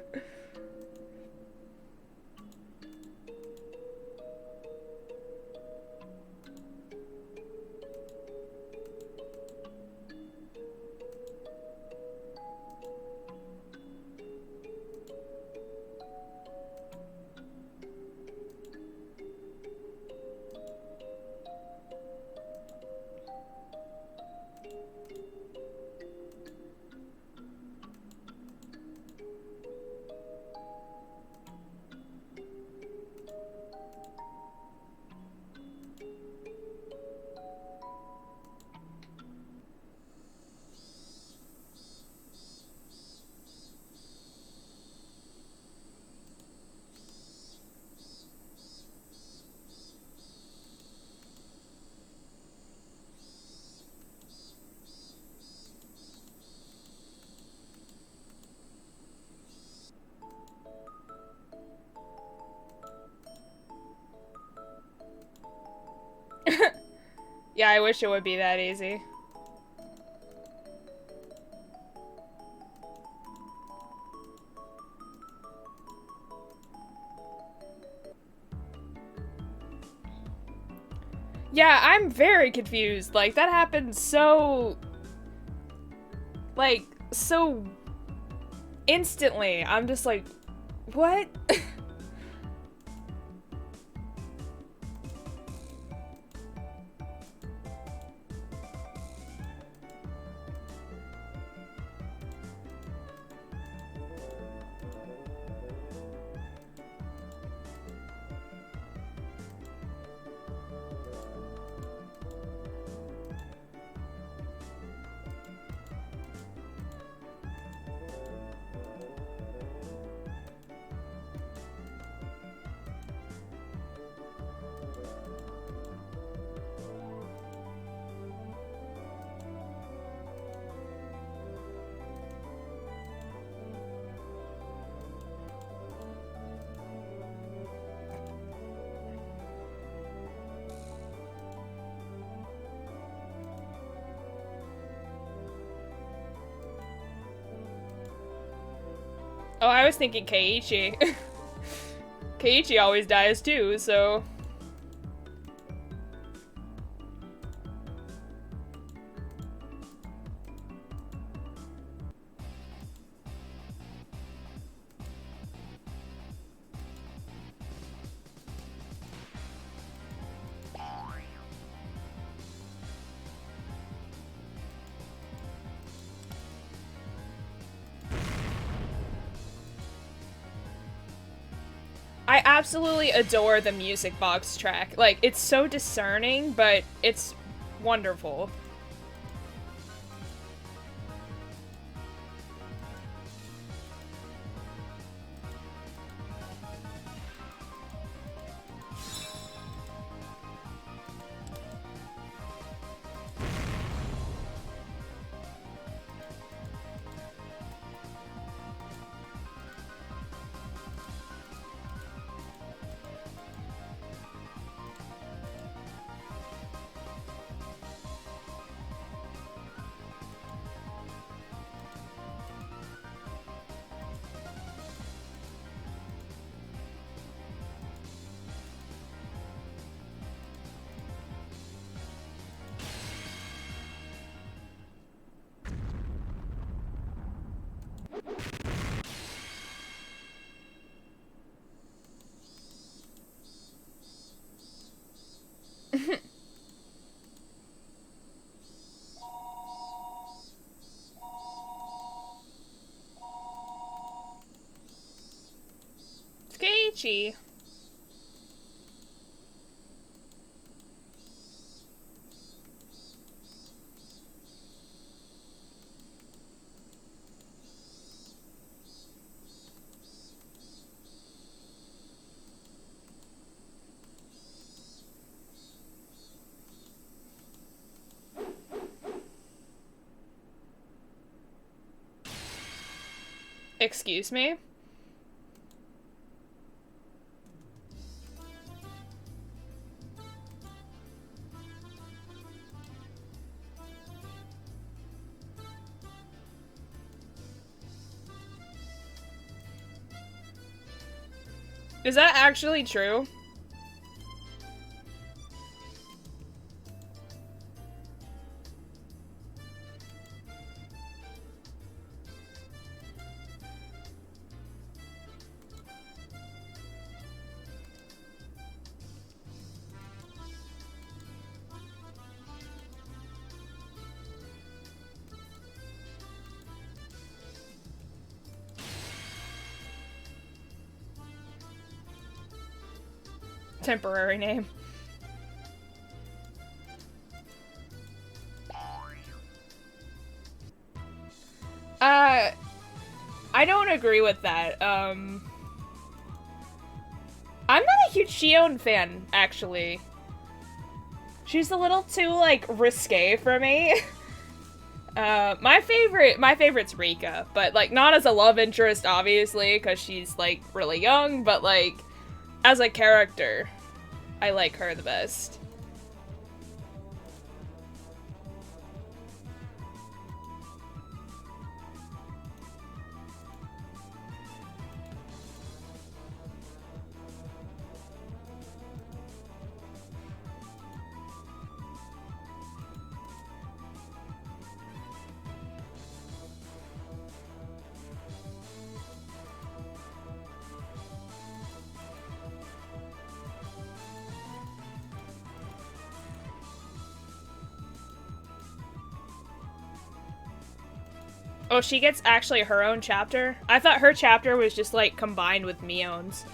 [SPEAKER 1] Yeah, I wish it would be that easy. Yeah, I'm very confused. Like, that happened so... like, so... instantly. I'm just like, what? Oh, I was thinking Keiichi. Keiichi always dies too, so... I absolutely adore the music box track. Like, it's so discerning, but it's wonderful. Keiichi. Excuse me? Is that actually true? Temporary name. I don't agree with that. I'm not a huge Shion fan, actually. She's a little too, like, risque for me. My favorite's Rika, but, like, not as a love interest, obviously, because she's, like, really young, but, like, as a character, I like her the best. Oh, she gets actually her own chapter? I thought her chapter was just, like, combined with Mion's.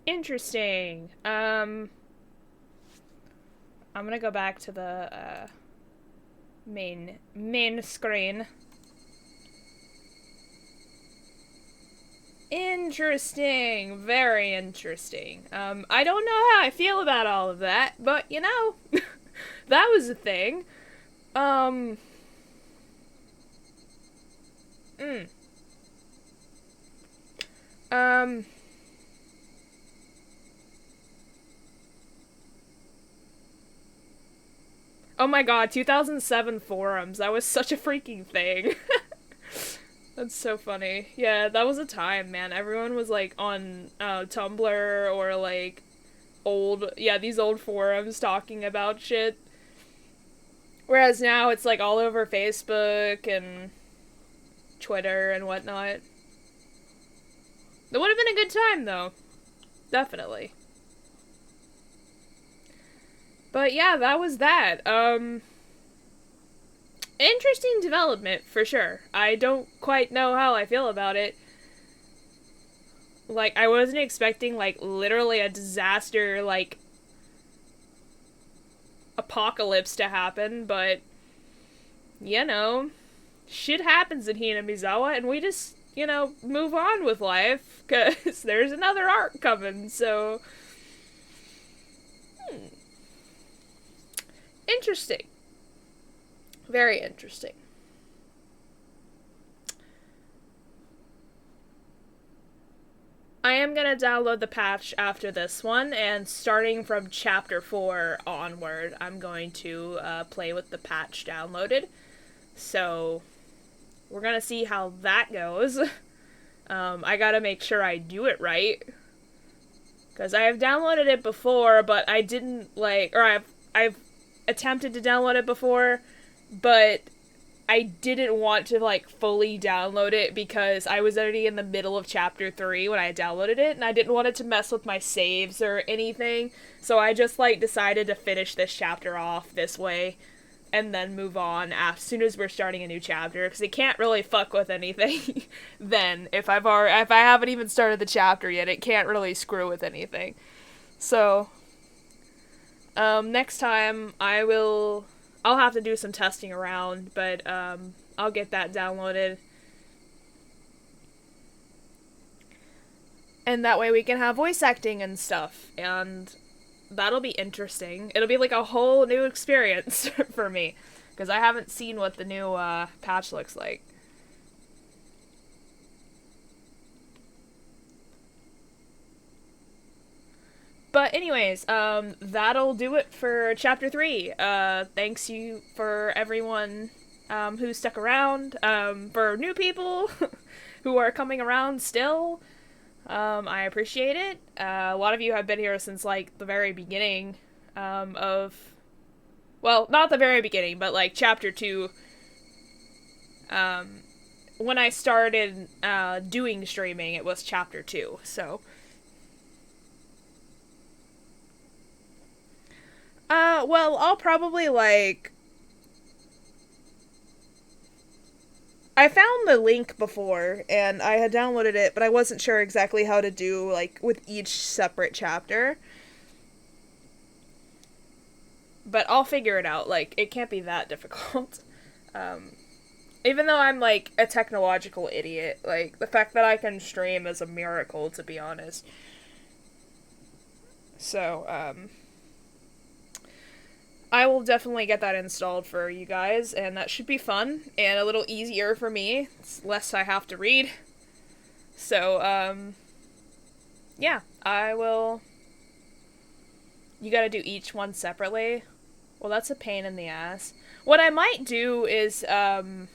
[SPEAKER 1] Interesting. I'm gonna go back to the, main screen. Interesting. Very interesting. I don't know how I feel about all of that, but, you know, that was a thing. Mm. Oh my god, 2007 forums. That was such a freaking thing. That's so funny. Yeah, that was a time, man. Everyone was, like, on Tumblr or, like, these old forums talking about shit. Whereas now it's, like, all over Facebook and Twitter and whatnot. It would have been a good time, though. Definitely. But yeah, that was that. Interesting development, for sure. I don't quite know how I feel about it. Like, I wasn't expecting, like, literally a disaster, like, apocalypse to happen, but, you know, shit happens in Hinamizawa, and we just, you know, move on with life, because there's another arc coming, so... Interesting. Very interesting. I am gonna download the patch after this one, and starting from Chapter 4 onward, I'm going to play with the patch downloaded. So, we're gonna see how that goes. I gotta make sure I do it right. Because I have downloaded it before, but I didn't, like, or I've attempted to download it before, but I didn't want to, like, fully download it because I was already in the middle of Chapter 3 when I downloaded it, and I didn't want it to mess with my saves or anything, so I just, like, decided to finish this chapter off this way, and then move on as soon as we're starting a new chapter, because it can't really fuck with anything then. If I haven't even started the chapter yet, it can't really screw with anything. So, next time I'll have to do some testing around, but I'll get that downloaded. And that way we can have voice acting and stuff. And that'll be interesting. It'll be like a whole new experience for me. Because I haven't seen what the new patch looks like. But anyways, that'll do it for Chapter 3. Thanks you for everyone who stuck around. For new people who are coming around still, I appreciate it. A lot of you have been here since, like, the very beginning of... Well, not the very beginning, but, like, Chapter 2. When I started doing streaming, it was Chapter 2, so... well, I'll probably, like... I found the link before, and I had downloaded it, but I wasn't sure exactly how to do, like, with each separate chapter. But I'll figure it out. Like, it can't be that difficult. Even though I'm, like, a technological idiot, like, the fact that I can stream is a miracle, to be honest. So, I will definitely get that installed for you guys, and that should be fun, and a little easier for me. It's less I have to read. So, yeah, I will... You gotta do each one separately? Well, that's a pain in the ass. What I might do is, download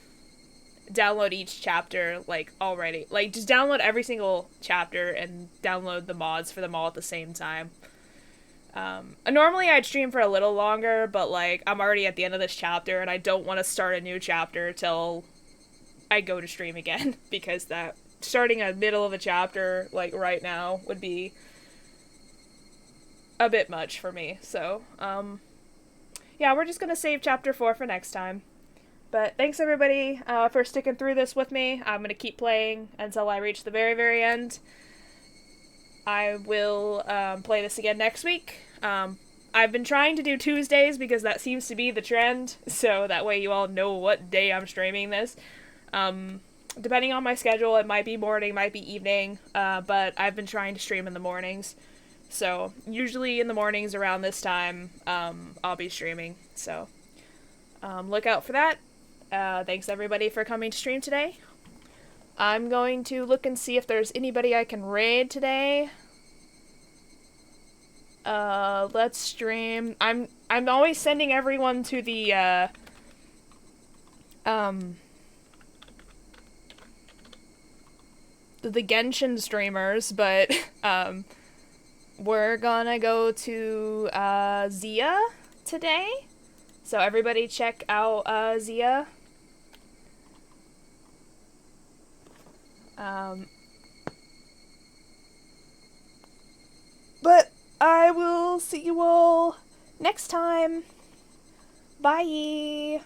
[SPEAKER 1] each chapter, like, already. Like, just download every single chapter and download the mods for them all at the same time. Normally I'd stream for a little longer, but, like, I'm already at the end of this chapter, and I don't want to start a new chapter till I go to stream again, because that starting a middle of a chapter, like, right now would be a bit much for me. So, yeah, we're just gonna save Chapter 4 for next time. But thanks, everybody, for sticking through this with me. I'm gonna keep playing until I reach the very, very end. I will play this again next week. I've been trying to do Tuesdays because that seems to be the trend, so that way you all know what day I'm streaming this. Depending on my schedule, it might be morning, might be evening, but I've been trying to stream in the mornings. So, usually in the mornings around this time, I'll be streaming. So, look out for that. Thanks everybody for coming to stream today. I'm going to look and see if there's anybody I can raid today. Let's stream. I'm always sending everyone to the, the Genshin streamers, but, we're gonna go to, Zia today. So everybody check out, Zia. But I will see you all next time. Bye.